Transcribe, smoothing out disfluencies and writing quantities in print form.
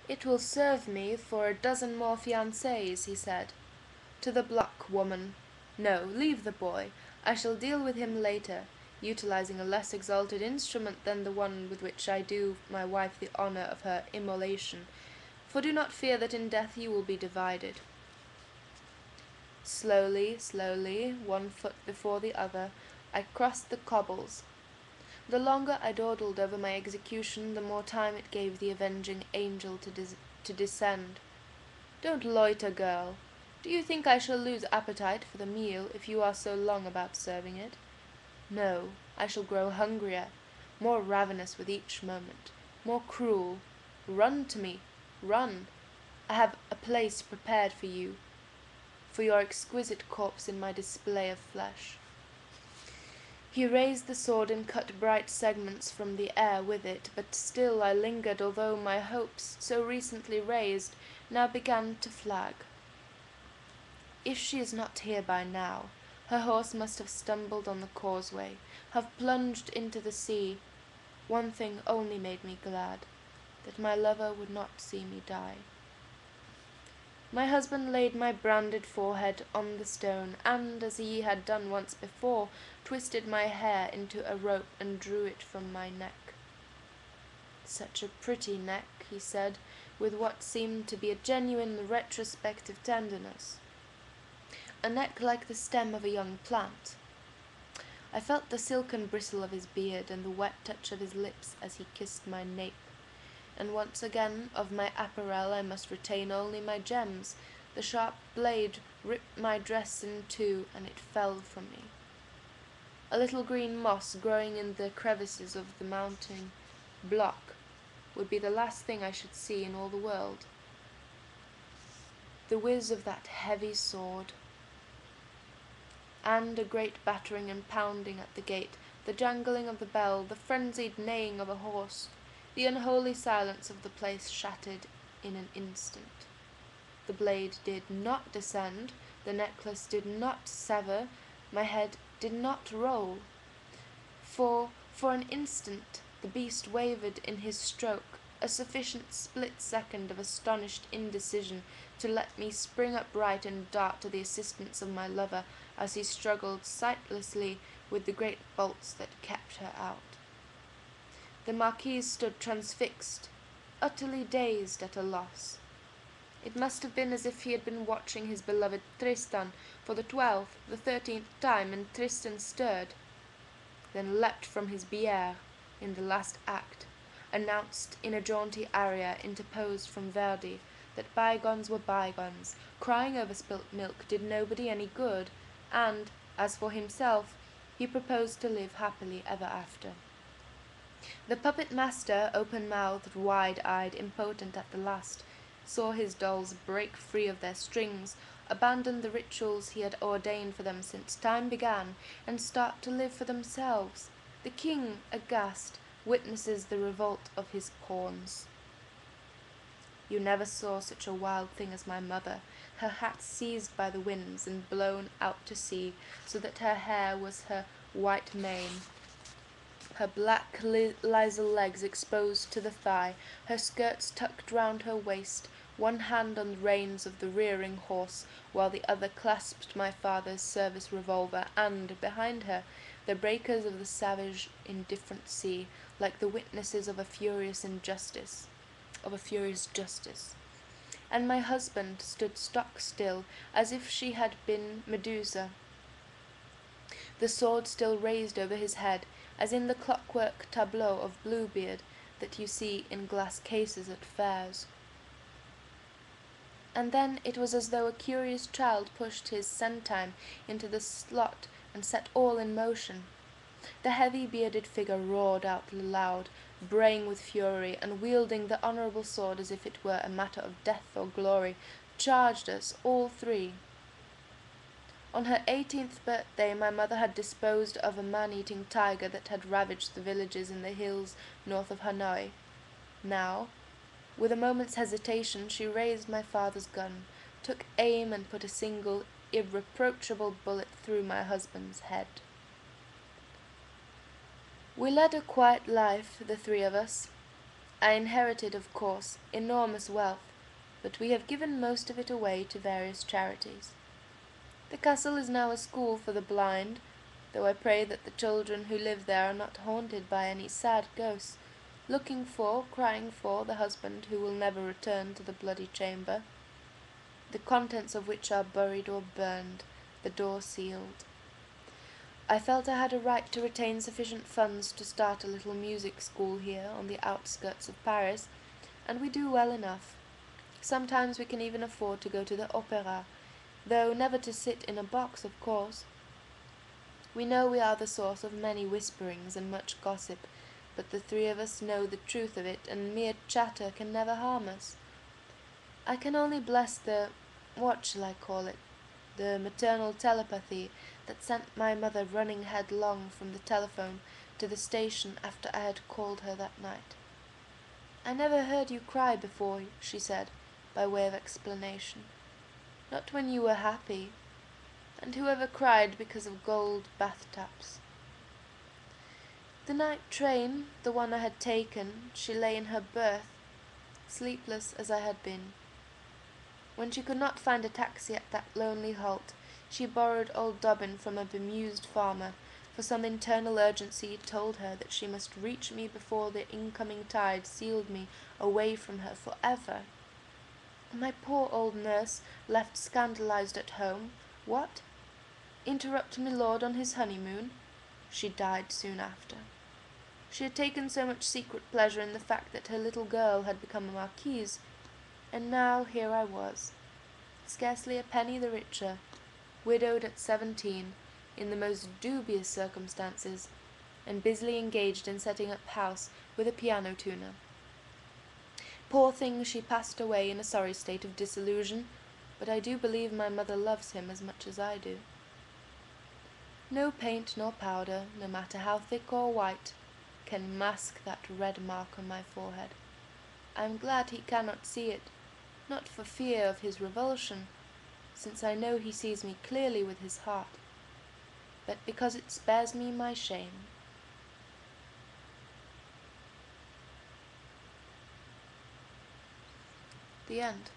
It will serve me for a dozen more fiancés, he said. To the block, woman. No, leave the boy. I shall deal with him later, utilizing a less exalted instrument than the one with which I do my wife the honor of her immolation, for do not fear that in death you will be divided. Slowly, slowly, one foot before the other, I crossed the cobbles. The longer I dawdled over my execution, the more time it gave the avenging angel to descend. Don't loiter, girl. Do you think I shall lose appetite for the meal if you are so long about serving it? No, I shall grow hungrier, more ravenous with each moment, more cruel. Run to me, run. I have a place prepared for your exquisite corpse in my display of flesh. He raised the sword and cut bright segments from the air with it, but still I lingered, although my hopes, so recently raised, now began to flag. If she is not here by now, her horse must have stumbled on the causeway, have plunged into the sea. One thing only made me glad, that my lover would not see me die. My husband laid my branded forehead on the stone, and, as he had done once before, twisted my hair into a rope and drew it from my neck. Such a pretty neck, he said, with what seemed to be a genuine retrospective tenderness. A neck like the stem of a young plant. I felt the silken bristle of his beard and the wet touch of his lips as he kissed my nape. And once again of my apparel I must retain only my gems. The sharp blade ripped my dress in two, and it fell from me. A little green moss growing in the crevices of the mounting block would be the last thing I should see in all the world. The whiz of that heavy sword, and a great battering and pounding at the gate, the jangling of the bell, the frenzied neighing of a horse. The unholy silence of the place shattered in an instant. The blade did not descend, the necklace did not sever, my head did not roll. For an instant the beast wavered in his stroke, a sufficient split second of astonished indecision to let me spring upright and dart to the assistance of my lover as he struggled sightlessly with the great bolts that kept her out. The Marquise stood transfixed, utterly dazed, at a loss. It must have been as if he had been watching his beloved Tristan for the 12th, the 13th time, and Tristan stirred, then leapt from his bière in the last act, announced in a jaunty aria interposed from Verdi that bygones were bygones, crying over spilt milk did nobody any good, and, as for himself, he proposed to live happily ever after. The puppet master, open-mouthed, wide-eyed, impotent at the last, saw his dolls break free of their strings, abandon the rituals he had ordained for them since time began, and start to live for themselves. The king, aghast, witnesses the revolt of his pawns. You never saw such a wild thing as my mother, her hat seized by the winds and blown out to sea, so that her hair was her white mane, her black lisle legs exposed to the thigh, her skirts tucked round her waist, one hand on the reins of the rearing horse, while the other clasped my father's service revolver, and, behind her, the breakers of the savage indifferent sea, like the witnesses of a furious justice. And my husband stood stock still, as if she had been Medusa, the sword still raised over his head, as in the clockwork tableau of Bluebeard that you see in glass cases at fairs. And then it was as though a curious child pushed his centime into the slot and set all in motion. The heavy bearded figure roared out aloud, braying with fury, and wielding the honourable sword as if it were a matter of death or glory, charged us, all three. On her 18th birthday my mother had disposed of a man-eating tiger that had ravaged the villages in the hills north of Hanoi. Now, with a moment's hesitation, she raised my father's gun, took aim, and put a single, irreproachable bullet through my husband's head. We led a quiet life, the three of us. I inherited, of course, enormous wealth, but we have given most of it away to various charities. The castle is now a school for the blind, though I pray that the children who live there are not haunted by any sad ghosts, looking for, crying for, the husband who will never return to the bloody chamber, the contents of which are buried or burned, the door sealed. I felt I had a right to retain sufficient funds to start a little music school here on the outskirts of Paris, and we do well enough. Sometimes we can even afford to go to the opera, though never to sit in a box, of course. We know we are the source of many whisperings and much gossip, but the three of us know the truth of it, and mere chatter can never harm us. I can only bless what shall I call it, the maternal telepathy that sent my mother running headlong from the telephone to the station after I had called her that night. "I never heard you cry before," she said, by way of explanation. "Not when you were happy. And whoever cried because of gold bath-taps?" The night train, the one I had taken, she lay in her berth, sleepless as I had been. When she could not find a taxi at that lonely halt, she borrowed old Dobbin from a bemused farmer, for some internal urgency told her that she must reach me before the incoming tide sealed me away from her for ever. My poor old nurse, left scandalized at home. What? Interrupt milord on his honeymoon? She died soon after. She had taken so much secret pleasure in the fact that her little girl had become a marquise, and now here I was, scarcely a penny the richer, widowed at 17, in the most dubious circumstances, and busily engaged in setting up house with a piano tuner. Poor thing, she passed away in a sorry state of disillusion, but I do believe my mother loves him as much as I do. No paint nor powder, no matter how thick or white, can mask that red mark on my forehead. I am glad he cannot see it, not for fear of his revulsion, since I know he sees me clearly with his heart, but because it spares me my shame. The end.